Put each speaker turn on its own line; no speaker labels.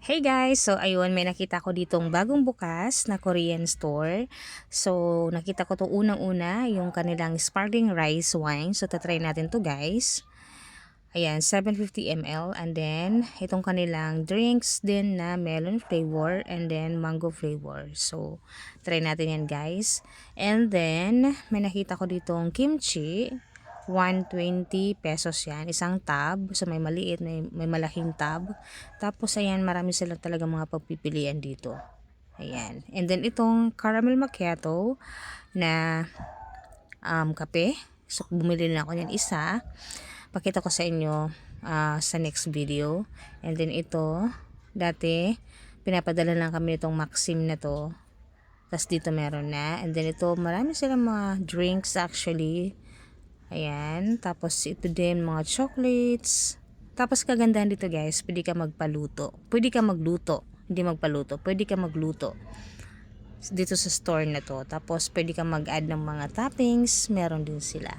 Hey guys! So ayun, may nakita ko ditong bagong bukas na Korean store. So nakita ko to unang-una, yung kanilang sparkling rice wine. So tatry natin to guys. Ayan, 750 ml. And then, itong kanilang drinks din na melon flavor and then mango flavor. So try natin yan guys. And then, may nakita ko ditong kimchi. 120 pesos yan. Isang tab. So, may maliit, may malaking tab. Tapos, ayan, marami sila talaga mga pagpipilian dito. Ayan. And then, itong caramel macchiato na kape. So, bumili na ako yan isa. Pakita ko sa inyo sa next video. And then, ito, dati, pinapadala lang kami itong Maxim na to. Tapos, dito meron na. And then, ito, marami silang mga drinks actually. Ayan. Tapos ito din mga chocolates. Tapos kagandahan dito guys, pwede ka magpaluto. Pwede ka magluto. Hindi magpaluto. Pwede ka magluto. Dito sa store na to. Tapos pwede ka mag-add ng mga toppings. Meron din sila.